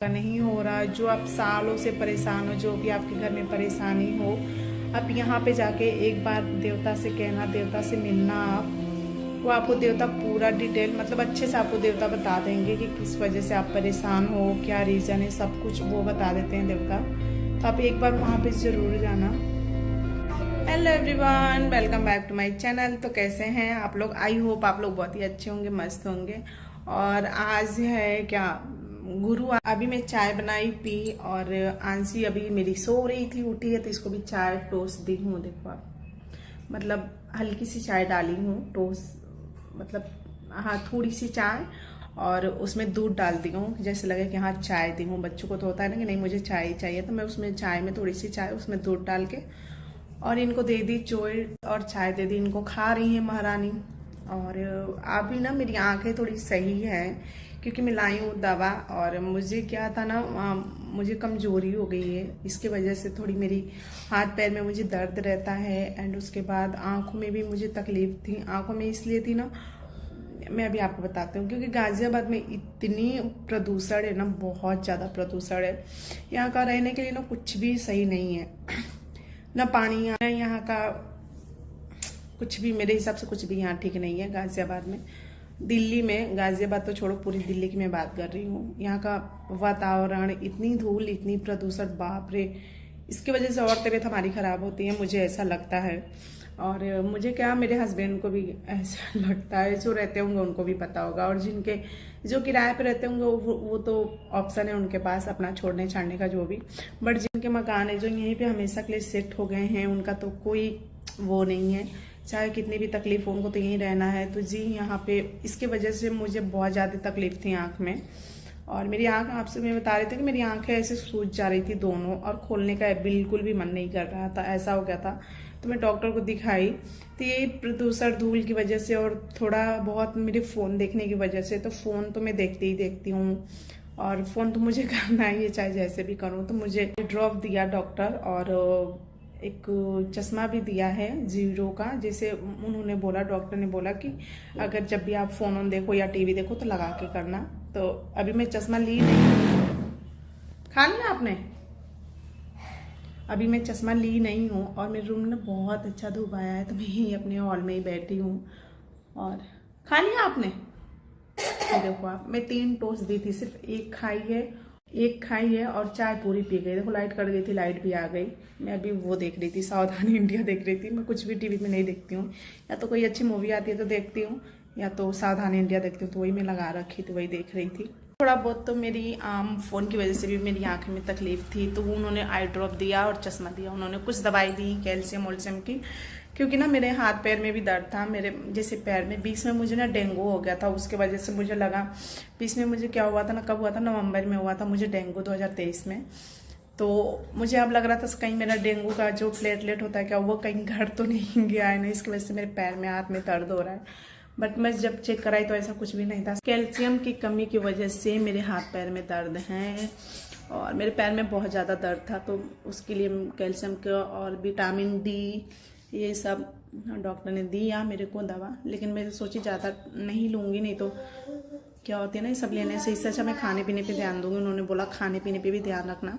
नहीं हो रहा, जो आप सालों से परेशान हो, जो भी आपके घर में परेशानी हो, आप यहाँ पे जाके एक बार देवता से कहना, देवता से मिलना आप, वो आपको देवता पूरा डिटेल मतलब अच्छे से आपको देवता बता देंगे कि किस वजह से आप परेशान हो, क्या रीज़न है, सब कुछ वो बता देते हैं देवता। तो आप एक बार वहाँ पे ज़रूर जाना। Hello everyone, welcome back to my channel. तो कैसे हैं आप लोग? आई होप आप लोग बहुत ही अच्छे होंगे, मस्त होंगे। और आज है क्या, गुरुवार। अभी मैं चाय बनाई पी और आंसी अभी मेरी सो रही थी, उठी है तो इसको भी चाय टोस्ट दी हूँ। देखो आप, मतलब हल्की सी चाय डाली हूँ, टोस्ट मतलब हाँ थोड़ी सी चाय, और उसमें दूध डाल दी हूँ, जैसे लगे कि हाँ चाय दी हूँ। बच्चों को तो होता है ना कि नहीं मुझे चाय ही चाहिए, तो मैं उसमें चाय में थोड़ी सी चाय उसमें दूध डाल के और इनको दे दी चोई और चाय दे दी। इनको खा रही है महारानी। और अभी ना मेरी आंखें थोड़ी सही हैं क्योंकि मैं लाई हूँ दवा, और मुझे क्या था ना, मुझे कमजोरी हो गई है, इसके वजह से थोड़ी मेरी हाथ पैर में मुझे दर्द रहता है। एंड उसके बाद आंखों में भी मुझे तकलीफ थी। आंखों में इसलिए थी ना, मैं अभी आपको बताती हूँ, क्योंकि गाजियाबाद में इतनी प्रदूषण है ना, बहुत ज़्यादा प्रदूषण है। यहाँ का रहने के लिए ना कुछ भी सही नहीं है, ना पानी है यहाँ का, कुछ भी मेरे हिसाब से कुछ भी यहाँ ठीक नहीं है गाजियाबाद में। दिल्ली में, गाजियाबाद तो छोड़ो, पूरी दिल्ली की मैं बात कर रही हूँ। यहाँ का वातावरण, इतनी धूल, इतनी प्रदूषण, बाप रे, इसकी वजह से और तबीयत हमारी खराब होती है, मुझे ऐसा लगता है। और मुझे क्या, मेरे हस्बैंड को भी ऐसा लगता है, जो रहते होंगे उनको भी पता होगा, और जिनके जो किराए पे रहते होंगे वो तो ऑप्शन है उनके पास अपना छोड़ने छाड़ने का, जो भी। बट जिनके मकान है, जो यहीं पे हमेशा के लिए शिफ्ट हो गए हैं, उनका तो कोई वो नहीं है, चाहे कितनी भी तकलीफ हो उनको तो यहीं रहना है। तो जी यहाँ पे इसके वजह से मुझे बहुत ज़्यादा तकलीफ थी आँख में। और मेरी आँख, आपसे मैं बता रही थी कि मेरी आंखें ऐसे सूज जा रही थी दोनों, और खोलने का बिल्कुल भी मन नहीं कर रहा था, ऐसा हो गया था। तो मैं डॉक्टर को दिखाई, तो ये प्रदूषण धूल की वजह से और थोड़ा बहुत मेरे फ़ोन देखने की वजह से, तो फ़ोन तो मैं देखती ही देखती हूँ, और फ़ोन तो मुझे करना ही है चाहे जैसे भी करूँ। तो मुझे ड्रॉप दिया डॉक्टर, और एक चश्मा भी दिया है जीरो का, जैसे उन्होंने बोला, डॉक्टर ने बोला कि अगर जब भी आप फ़ोन ऑन देखो या टीवी देखो तो लगा के करना। तो अभी मैं चश्मा ली नहीं, खा लिया आपने? अभी मैं चश्मा ली नहीं हूँ, और मेरे रूम में बहुत अच्छा धूप आया है, तो मैं यहीं अपने हॉल में ही बैठी हूँ। और खा लिया आपने? देखो आप, मैं 3 टोस्ट दी थी, सिर्फ एक खाई है और चाय पूरी पी गई। देखो लाइट कट गई थी, लाइट भी आ गई। मैं अभी वो देख रही थी, सावधानी इंडिया देख रही थी। मैं कुछ भी टीवी में नहीं देखती हूँ, या तो कोई अच्छी मूवी आती है तो देखती हूँ, या तो सावधानी इंडिया देखती हूँ, तो वही मैं लगा रखी थी, वही देख रही थी। थोड़ा बहुत तो मेरी फ़ोन की वजह से भी मेरी आँख में तकलीफ थी, तो उन्होंने आई ड्रॉप दिया और चश्मा दिया। उन्होंने कुछ दवाई दी कैल्शियम वोल्शियम की, क्योंकि ना मेरे हाथ पैर में भी दर्द था, मेरे जैसे पैर में। बीच में मुझे ना डेंगू हो गया था, उसके वजह से मुझे लगा, बीच में मुझे क्या हुआ था ना, कब हुआ था, नवंबर में हुआ था मुझे डेंगू 2023 में। तो मुझे अब लग रहा था कहीं मेरा डेंगू का जो प्लेटलेट होता है क्या, वो कहीं घर तो नहीं गया है ना, इसकी वजह से मेरे पैर में, हाथ में दर्द हो रहा है। बट मैं जब चेक कराई तो ऐसा कुछ भी नहीं था। कैल्शियम की कमी की वजह से मेरे हाथ पैर में दर्द हैं, और मेरे पैर में बहुत ज़्यादा दर्द था, तो उसके लिए कैल्शियम का और विटामिन डी ये सब डॉक्टर ने दिया मेरे को दवा। लेकिन मैं सोची ज़्यादा नहीं लूँगी, नहीं तो क्या होती है ना, ये सब लेने से इससे अच्छा मैं खाने पीने पे ध्यान दूँगी। उन्होंने बोला खाने पीने पे भी ध्यान रखना,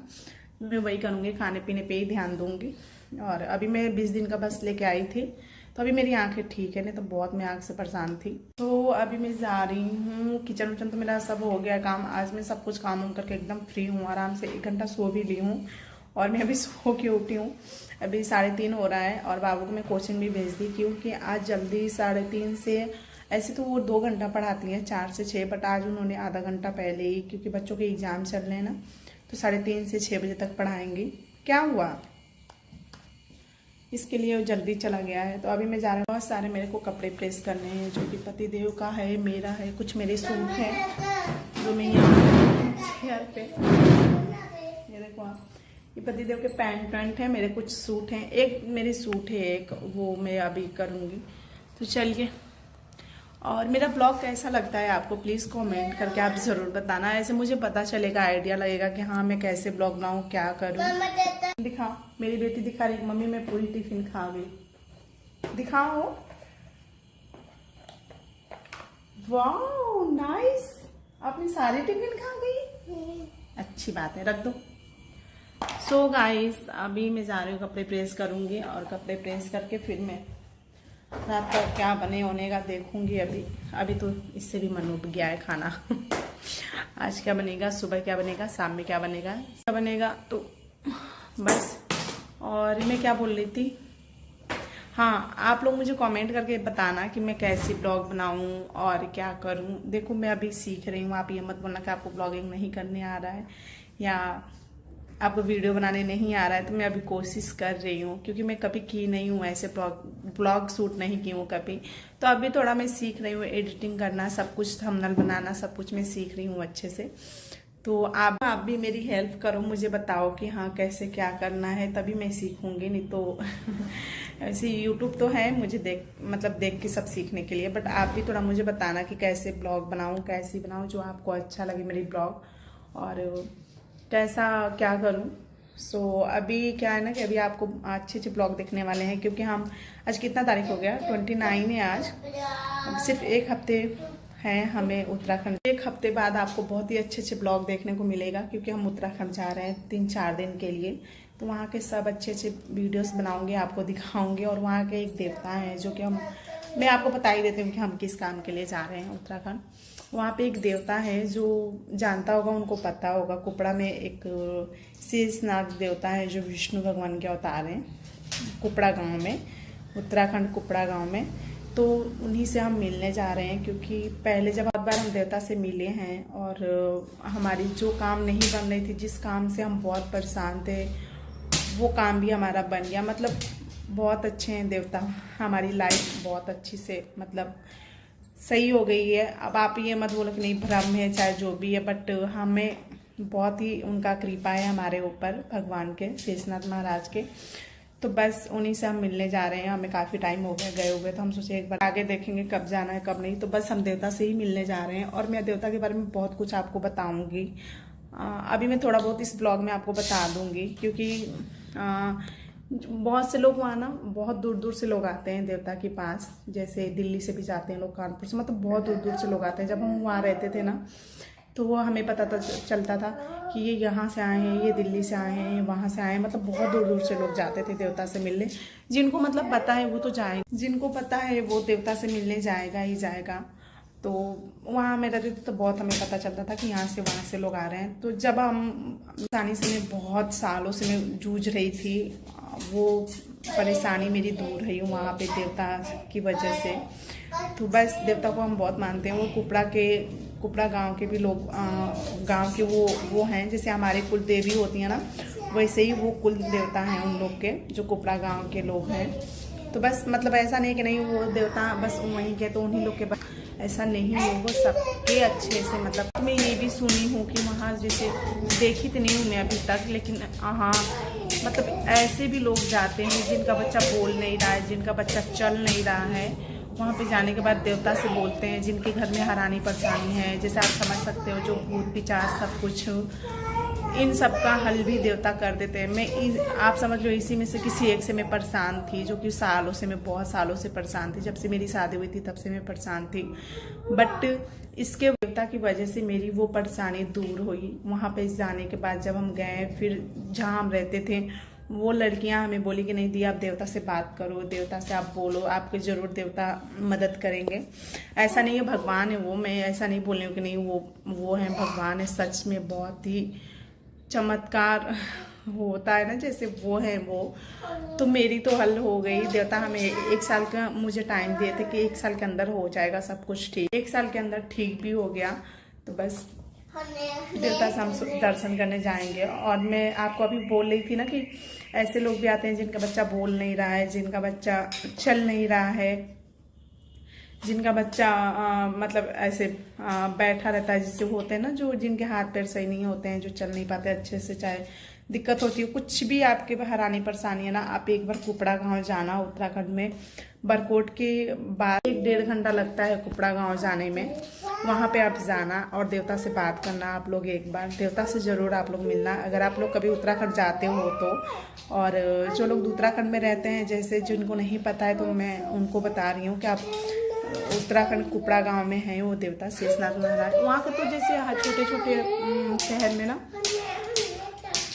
मैं वही करूँगी, खाने पीने पे ही ध्यान दूँगी। और अभी मैं 20 दिन का बस लेके आई थी, तो अभी मेरी आंखें ठीक है, नहीं तो बहुत मैं आँख से परेशान थी। तो अभी मैं जा रही हूँ, किचन विचन तो मेरा सब हो गया काम। आज मैं सब कुछ काम करके एकदम फ्री हूँ, आराम से 1 घंटा सो भी ली हूँ, और मैं अभी सो के उठी हूँ। अभी 3:30 हो रहा है, और बाबू को मैं कोचिंग भी भेज दी, क्योंकि आज जल्दी 3:30 से, ऐसे तो वो 2 घंटा पढ़ाती हैं 4 से 6, बट आज उन्होंने आधा घंटा पहले ही, क्योंकि बच्चों के एग्जाम चल रहे हैं ना, तो 3:30 से 6 बजे तक पढ़ाएंगी। क्या हुआ, इसके लिए वो जल्दी चला गया है। तो अभी मैं जा रही हूँ, बहुत सारे मेरे को कपड़े प्रेस करने हैं, जो कि पतिदेव का है, मेरा है, कुछ मेरे सूट हैं जो मैं यहाँ चेयर पे, ये देखो आप, ये पतिदेव के पैंट है, मेरे कुछ सूट हैं, एक मेरी सूट है एक, वो मैं अभी करूँगी। तो चलिए, और मेरा ब्लॉग कैसा लगता है आपको प्लीज़ कमेंट करके आप ज़रूर बताना, ऐसे मुझे पता चलेगा, आइडिया लगेगा कि हाँ मैं कैसे ब्लॉग बनाऊँ, क्या करूँ। दिखाओ, मेरी बेटी दिखा रही, मम्मी मैं पूरी टिफिन खा गई। दिखाओ, वाह नाइस, आपने सारी टिफिन खा गई। अच्छी बात है, रख दो। सो गाइस, अभी मैं जा रही हूँ कपड़े प्रेस करूँगी और कपड़े प्रेस करके फिर मैं रात का क्या बने होने का देखूँगी। अभी तो इससे भी मन उठ गया है खाना आज क्या बनेगा, सुबह क्या बनेगा, शाम में क्या बनेगा तो बस। और मैं क्या बोल रही थी, हाँ, आप लोग मुझे कमेंट करके बताना कि मैं कैसी ब्लॉग बनाऊं और क्या करूं। देखो मैं अभी सीख रही हूँ, आप ये मत बोलना कि आपको ब्लॉगिंग नहीं करने आ रहा है या आपको वीडियो बनाने नहीं आ रहा है। तो मैं अभी कोशिश कर रही हूँ, क्योंकि मैं कभी की नहीं हूँ ऐसे ब्लॉग शूट नहीं की हूँ कभी। तो अभी थोड़ा मैं सीख रही हूँ, एडिटिंग करना, सब कुछ थंबनेल बनाना, सब कुछ मैं सीख रही हूँ अच्छे से। तो आप भी मेरी हेल्प करो, मुझे बताओ कि हाँ कैसे क्या करना है, तभी मैं सीखूंगी। नहीं तो ऐसे यूट्यूब तो है मुझे देख के सब सीखने के लिए, बट आप भी थोड़ा मुझे बताना कि कैसे ब्लॉग बनाऊं, कैसी बनाऊं जो आपको अच्छा लगे मेरी ब्लॉग, और कैसा क्या करूं। सो अभी क्या है ना कि अभी आपको अच्छे ब्लॉग देखने वाले हैं, क्योंकि हम आज कितना तारीख हो गया, 29 है आज। सिर्फ एक हफ्ते है हमें उत्तराखंड, एक हफ्ते बाद आपको बहुत ही अच्छे ब्लॉग देखने को मिलेगा, क्योंकि हम उत्तराखंड जा रहे हैं 3-4 दिन के लिए। तो वहाँ के सब अच्छे वीडियोस बनाऊंगे, आपको दिखाऊंगे। और वहाँ के एक देवता हैं जो कि मैं आपको बता ही देती हूँ कि हम किस काम के लिए जा रहे हैं उत्तराखंड। वहाँ पे एक देवता है, जो जानता होगा उनको पता होगा, कुपड़ा में एक शेषनाग देवता है जो विष्णु भगवान के अवतार हैं, कुपड़ा गाँव में, उत्तराखंड कुपड़ा गाँव में। तो उन्हीं से हम मिलने जा रहे हैं, क्योंकि पहले जब बहुत बार हम देवता से मिले हैं और हमारी जो काम नहीं बन रही थी, जिस काम से हम बहुत परेशान थे, वो काम भी हमारा बन गया। मतलब बहुत अच्छे हैं देवता, हमारी लाइफ बहुत अच्छी से मतलब सही हो गई है। अब आप ये मत बोलो कि नहीं भ्रम है, चाहे जो भी है, बट हमें बहुत ही उनका कृपा है हमारे ऊपर, भगवान के, शेषनाथ महाराज के। तो बस उन्हीं से हम मिलने जा रहे हैं। हमें काफ़ी टाइम हो गया गए हुए, तो हम सोचे एक बार आगे देखेंगे कब जाना है कब नहीं। तो बस हम देवता से ही मिलने जा रहे हैं, और मैं देवता के बारे में बहुत कुछ आपको बताऊंगी। अभी मैं थोड़ा बहुत इस ब्लॉग में आपको बता दूंगी, क्योंकि बहुत से लोग वहाँ ना, बहुत दूर दूर से लोग आते हैं देवता के पास। जैसे दिल्ली से भी जाते हैं लोग, कानपुर से, मतलब बहुत दूर दूर से लोग आते हैं। जब हम वहाँ रहते थे ना, तो वो हमें पता चलता था कि ये यहाँ से आए हैं, ये दिल्ली से आए हैं, ये वहाँ से आए हैं। मतलब बहुत दूर दूर से लोग जाते थे देवता से मिलने। जिनको मतलब पता है वो तो जाए, जिनको पता है वो देवता से मिलने जाएगा ही जाएगा। तो वहाँ में रहते थे तो बहुत हमें पता चलता था कि यहाँ से वहाँ से लोग आ रहे हैं। तो जब हम परेशानी से, मैं बहुत सालों से मैं जूझ रही थी, वो परेशानी मेरी दूर रही हूँ वहाँ पे देवता की वजह से। तो बस देवता को हम बहुत मानते हैं। वो कुपड़ा गांव के भी लोग, गांव के वो हैं, जैसे हमारे कुल देवी होती है ना, वैसे ही वो कुल देवता हैं उन लोग के, जो कुपड़ा गांव के लोग हैं। तो बस मतलब ऐसा नहीं कि नहीं वो देवता बस वहीं के तो उन्हीं लोग के, बस ऐसा नहीं है, वो सबके अच्छे से। मतलब मैं ये भी सुनी हूँ कि वहाँ, जैसे देखी तो नहीं हूँ मैं अभी तक, लेकिन हाँ मतलब ऐसे भी लोग जाते हैं जिनका बच्चा बोल नहीं रहा है, जिनका बच्चा चल नहीं रहा है। वहाँ पे जाने के बाद देवता से बोलते हैं, जिनके घर में हैरानी परेशानी है, जैसे आप समझ सकते हो, जो भूत पिचास सब कुछ, इन सब का हल भी देवता कर देते हैं। आप समझ लो इसी में से किसी एक से मैं परेशान थी, जो कि सालों से, मैं बहुत सालों से परेशान थी। जब से मेरी शादी हुई थी तब से मैं परेशान थी, बट इसके देवता की वजह से मेरी वो परेशानी दूर हुई। वहाँ पे जाने के बाद जब हम गए, फिर जहाँ हम रहते थे, वो लड़कियां हमें बोली कि नहीं दी, आप देवता से बात करो, देवता से आप बोलो, आपके ज़रूर देवता मदद करेंगे। ऐसा नहीं है भगवान है वो, मैं ऐसा नहीं बोल रही हूँ कि नहीं वो है, भगवान है। सच में बहुत ही चमत्कार होता है ना, जैसे वो है वो। तो मेरी तो हल हो गई। देवता हमें 1 साल का मुझे टाइम दिए थे कि 1 साल के अंदर हो जाएगा सब कुछ ठीक। 1 साल के अंदर ठीक भी हो गया। तो बस देवता से हम दर्शन करने जाएंगे। और मैं आपको अभी बोल रही थी ना कि ऐसे लोग भी आते हैं जिनका बच्चा बोल नहीं रहा है, जिनका बच्चा चल नहीं रहा है, जिनका बच्चा मतलब ऐसे बैठा रहता है, जिससे होते हैं ना, जो जिनके हाथ पैर सही नहीं होते हैं, जो चल नहीं पाते अच्छे से, चाहे दिक्कत होती है कुछ भी आपके हैरानी परेशानी है ना, आप एक बार कुपड़ा गांव जाना। उत्तराखंड में बरकोट के बाद 1-1.5 घंटा लगता है कुपड़ा गांव जाने में। वहां पे आप जाना और देवता से बात करना। आप लोग एक बार देवता से ज़रूर आप लोग मिलना, अगर आप लोग कभी उत्तराखंड जाते हो तो। और जो लोग उत्तराखंड में रहते हैं, जैसे जिनको नहीं पता है, तो मैं उनको बता रही हूँ कि आप उत्तराखंड कुपड़ा गांव में है वो देवता शेषनाथ महाराज। वहाँ के तो जैसे छोटे छोटे शहर में ना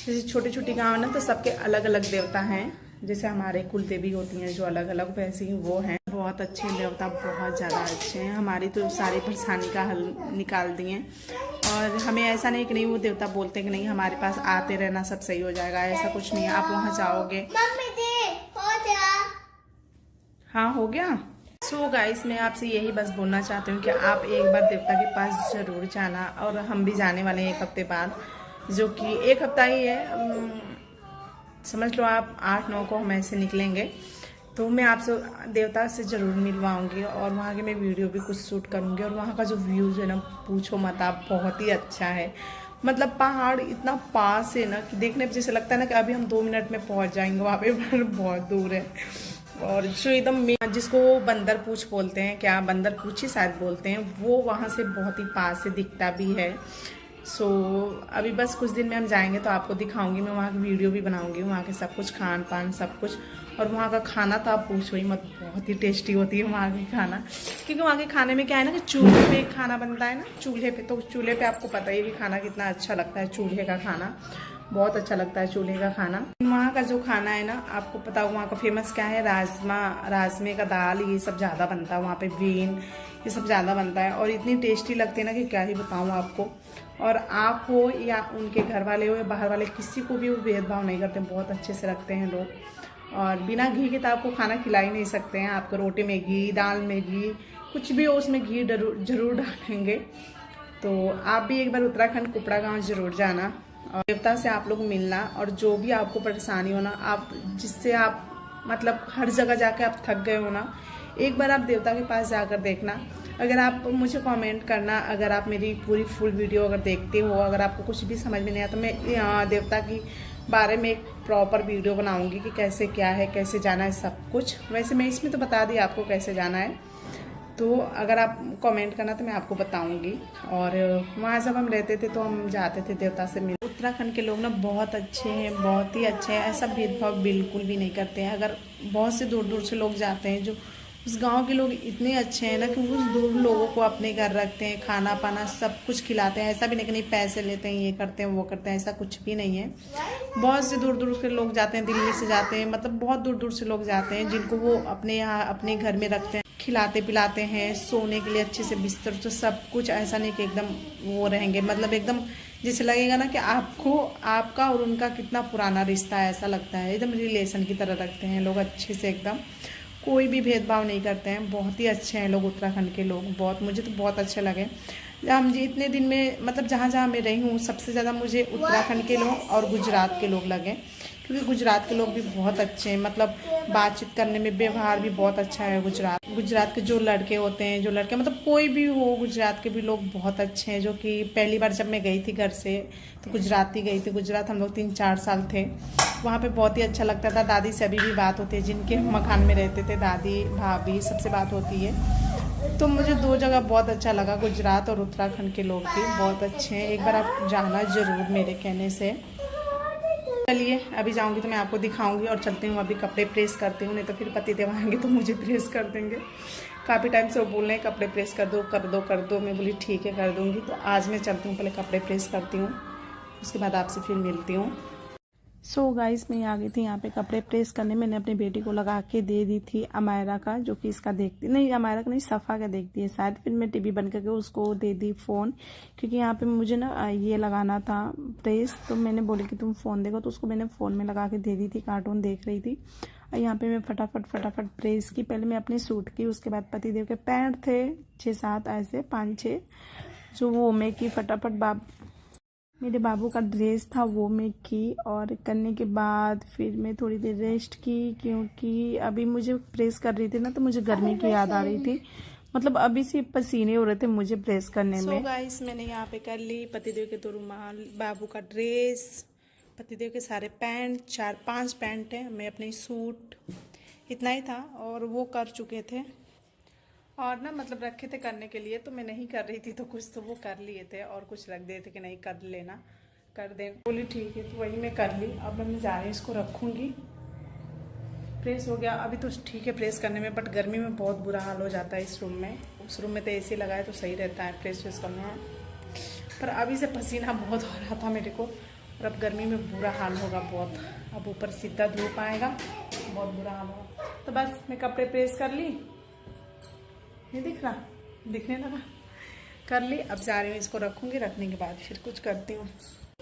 जैसे छोटी छोटी गाँव है ना, तो सबके अलग अलग देवता हैं। जैसे हमारे कुल देवी होती हैं जो अलग अलग, वैसे ही वो हैं। बहुत अच्छे देवता, बहुत ज़्यादा अच्छे हैं। हमारी तो सारी परेशानी का हल निकाल दिए। और हमें ऐसा नहीं कि नहीं वो देवता बोलते कि नहीं हमारे पास आते रहना सब सही हो जाएगा, ऐसा कुछ नहीं है। आप वहाँ जाओगे। हाँ हो गया। सो गाइस, मैं आपसे यही बस बोलना चाहती हूँ कि आप एक बार देवता के पास ज़रूर जाना। और हम भी जाने वाले हैं 1 हफ्ते बाद, जो कि 1 हफ्ता ही है, समझ लो आप 8-9 को हम ऐसे निकलेंगे। तो मैं आपसे देवता से ज़रूर मिलवाऊंगी और वहाँ की मैं वीडियो भी कुछ शूट करूँगी। और वहाँ का जो व्यूज़ है ना, पूछो मत आप, बहुत ही अच्छा है। मतलब पहाड़ इतना पास है ना कि देखने पर जैसे लगता है ना कि अभी हम 2 मिनट में पहुँच जाएंगे वहाँ पे, पर बहुत दूर है। और जो एकदम जिसको बंदर पूछ बोलते हैं, क्या बंदर पूछ ही शायद बोलते हैं, वो वहाँ से बहुत ही पास से दिखता भी है। सो अभी बस कुछ दिन में हम जाएंगे तो आपको दिखाऊंगी, मैं वहाँ की वीडियो भी बनाऊंगी, वहाँ के सब कुछ खान पान सब कुछ। और वहाँ का खाना तो आप पूछो ही मत, बहुत ही टेस्टी होती है वहाँ की खाना। क्योंकि वहाँ के खाने में क्या है ना कि चूल्हे पे खाना बनता है ना, चूल्हे पे। तो चूल्हे पे आपको पता ही है कि खाना कितना अच्छा लगता है, चूल्हे का खाना बहुत अच्छा लगता है, चूल्हे का खाना। वहाँ का जो खाना है ना, आपको पता हो वहाँ का फेमस क्या है, राजमे का दाल, ये सब ज़्यादा बनता है वहाँ पे, बीन, ये सब ज़्यादा बनता है। और इतनी टेस्टी लगती है ना कि क्या ही बताऊँ आपको। और आप हो या उनके घर वाले हो या बाहर वाले, किसी को भी वो भेदभाव नहीं करते, बहुत अच्छे से रखते हैं लोग। और बिना घी के तो आपको खाना खिला ही नहीं सकते हैं। आपको रोटी में घी, दाल में घी, कुछ भी हो उसमें घी जरूर डालेंगे। तो आप भी एक बार उत्तराखंड कुपड़ा गाँव जरूर जाना और देवता से आप लोग मिलना। और जो भी आपको परेशानी हो ना, आप जिससे आप मतलब हर जगह जाके आप थक गए हो ना, एक बार आप देवता के पास जाकर देखना। अगर आप मुझे कमेंट करना, अगर आप मेरी पूरी फुल वीडियो अगर देखते हो, अगर आपको कुछ भी समझ में नहीं आया तो मैं देवता की बारे में एक प्रॉपर वीडियो बनाऊंगी कि कैसे क्या है, कैसे जाना है, सब कुछ। वैसे मैं इसमें तो बता दी आपको कैसे जाना है, तो अगर आप कमेंट करना तो मैं आपको बताऊंगी। और वहाँ जब हम रहते थे तो हम जाते थे देवता से मिल। उत्तराखंड के लोग ना बहुत अच्छे हैं, बहुत ही अच्छे हैं, ऐसा भेदभाव बिल्कुल भी नहीं करते हैं। अगर बहुत से दूर दूर से लोग जाते हैं, जो उस गांव के लोग इतने अच्छे हैं ना कि उस दूर लोगों को अपने घर रखते हैं, खाना पाना सब कुछ खिलाते हैं। ऐसा भी नहीं कि नहीं पैसे लेते हैं, ये करते हैं वो करते हैं, ऐसा कुछ भी नहीं है। बहुत से दूर दूर से लोग जाते हैं, दिल्ली से जाते हैं, मतलब बहुत दूर दूर से लोग जाते हैं, जिनको वो अपने यहाँ अपने घर में रखते हैं, खिलाते पिलाते हैं, सोने के लिए अच्छे से बिस्तर, तो सब कुछ। ऐसा नहीं कि एकदम वो रहेंगे, मतलब एकदम जैसे लगेगा ना कि आपको आपका और उनका कितना पुराना रिश्ता है, ऐसा लगता है। एकदम रिलेशन की तरह रखते हैं लोग अच्छे से, एकदम कोई भी भेदभाव नहीं करते हैं। बहुत ही अच्छे हैं लोग उत्तराखंड के लोग, बहुत, मुझे तो बहुत अच्छे लगे। हम जी इतने दिन में मतलब जहाँ जहाँ मैं रही हूँ, सबसे ज़्यादा मुझे उत्तराखंड के लोग और गुजरात के लोग लगे। क्योंकि गुजरात के लोग भी बहुत अच्छे हैं, मतलब बातचीत करने में व्यवहार भी बहुत अच्छा है। गुजरात के जो लड़के होते हैं, जो लड़के मतलब कोई भी हो, गुजरात के भी लोग बहुत अच्छे हैं। जो कि पहली बार जब मैं गई थी घर से तो गुजरात ही गई थी। गुजरात हम लोग 3-4 साल थे वहाँ पे, बहुत ही अच्छा लगता था। दादी से अभी भी बात होती है, जिनके मकान में रहते थे, दादी भाभी सबसे बात होती है। तो मुझे 2 जगह बहुत अच्छा लगा, गुजरात और उत्तराखंड के लोग भी बहुत अच्छे हैं। एक बार आप जाना ज़रूर मेरे कहने से। चलिए अभी जाऊंगी तो मैं आपको दिखाऊंगी और चलती हूँ। अभी कपड़े प्रेस करती हूँ, नहीं तो फिर पति देव आएंगे तो मुझे प्रेस कर देंगे। काफ़ी टाइम से वो बोल रहे हैं कपड़े प्रेस कर दो कर दो कर दो, मैं बोली ठीक है कर दूँगी। तो आज मैं चलती हूँ, पहले कपड़े प्रेस करती हूँ, उसके बाद आपसे फिर मिलती हूँ। सो गाइस, मैं आ गई थी यहाँ पे कपड़े प्रेस करने। मैंने अपनी बेटी को लगा के दे दी थी अमायरा का, जो कि इसका देखती नहीं, अमायरा का नहीं, सफ़ा का देखती है शायद। फिर मैं टीवी बंद करके उसको दे दी फ़ोन, क्योंकि यहाँ पे मुझे ना ये लगाना था प्रेस। तो मैंने बोली कि तुम फ़ोन देखो, तो उसको मैंने फ़ोन में लगा के दे दी थी, कार्टून देख रही थी। और यहाँ पे मैं फटाफट प्रेस की। पहले मैं अपने सूट की, उसके बाद पतिदेव के पैंट थे 6-7 ऐसे 5-6, जो वो मैं की फटाफट। मेरे बाबू का ड्रेस था वो मैं की। और करने के बाद फिर मैं थोड़ी देर रेस्ट की, क्योंकि अभी मुझे प्रेस कर रही थी ना तो मुझे गर्मी की याद आ रही थी। मतलब अभी से पसीने हो रहे थे मुझे प्रेस करने में। गाइस, मैंने यहाँ पे कर ली पतिदेव के 2 रुमाल, बाबू का ड्रेस, पतिदेव के सारे पैंट, 4-5 पैंट है, मैं अपनी सूट, इतना ही था। और वो कर चुके थे और ना मतलब रखे थे करने के लिए, तो मैं नहीं कर रही थी, तो कुछ तो वो कर लिए थे और कुछ रख दिए थे कि नहीं कर लेना, कर दे। बोली ठीक है, तो वही मैं कर ली। अब मैं जा रही, इसको रखूँगी। प्रेस हो गया अभी तो ठीक है प्रेस करने में, बट गर्मी में बहुत बुरा हाल हो जाता है इस रूम में। उस रूम में तो AC लगाए तो सही रहता है प्रेस करने में, पर अभी से पसीना बहुत हो रहा था मेरे को। और अब गर्मी में बुरा हाल होगा बहुत। अब ऊपर सीधा धूप आएगा, बहुत बुरा हाल होगा। तो बस मैं कपड़े प्रेस कर ली, नहीं दिख रहा, दिखने लगा, कर ली। अब जा रही हूँ, इसको रखूँगी, रखने के बाद फिर कुछ करती हूँ।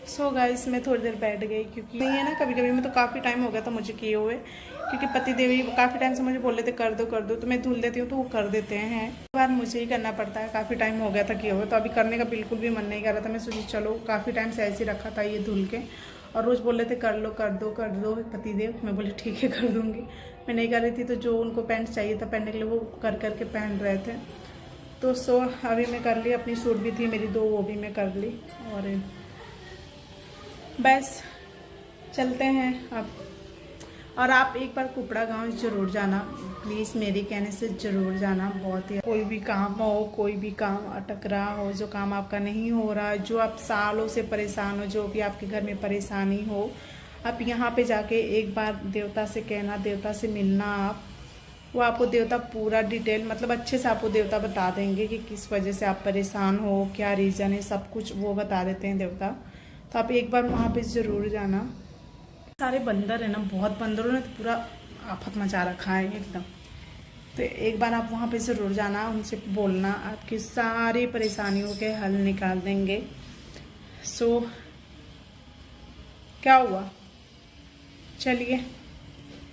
सो गाइस मैं थोड़ी देर बैठ गई, क्योंकि नहीं है ना, कभी कभी मैं तो काफ़ी टाइम हो गया था मुझे किए हुए, क्योंकि पति देवी काफ़ी टाइम से मुझे बोल रहे थे कर दो, तो मैं धुल देती हूँ तो वो कर देते हैं। बार मुझे ही करना पड़ता है, काफ़ी टाइम हो गया था किए हुए, तो अभी करने का बिल्कुल भी मन नहीं कर रहा था। मैं सोची चलो, काफ़ी टाइम से ऐसे ही रखा था ये धुल के, और रोज़ बोल रहे थे कर दो पतिदेव। मैं बोली ठीक है कर दूँगी। मैं नहीं कर रही थी, तो जो उनको पैंट चाहिए था पहनने के लिए वो कर करके पहन रहे थे। तो सो अभी मैं कर ली, अपनी सूट भी थी मेरी 2, वो भी मैं कर ली, और बस चलते हैं अब। और आप एक बार कुपड़ा गांव ज़रूर जाना प्लीज़, मेरे कहने से ज़रूर जाना। बहुत ही कोई भी काम हो, कोई भी काम अटक रहा हो, जो काम आपका नहीं हो रहा, जो आप सालों से परेशान हो, जो भी आपके घर में परेशानी हो, आप यहाँ पे जाके एक बार देवता से कहना, देवता से मिलना आप। वो आपको देवता पूरा डिटेल, मतलब अच्छे से आपको देवता बता देंगे कि किस वजह से आप परेशान हो, क्या रीज़न है, सब कुछ वो बता देते हैं देवता। तो आप एक बार वहाँ पे ज़रूर जाना। सारे बंदर है ना, बहुत बंदरों ने तो पूरा आफत मचा रखा है एकदम। तो एक बार आप वहाँ पे ज़रूर जाना, उनसे बोलना, आपकी सारी परेशानियों के हल निकाल देंगे। सो क्या हुआ, चलिए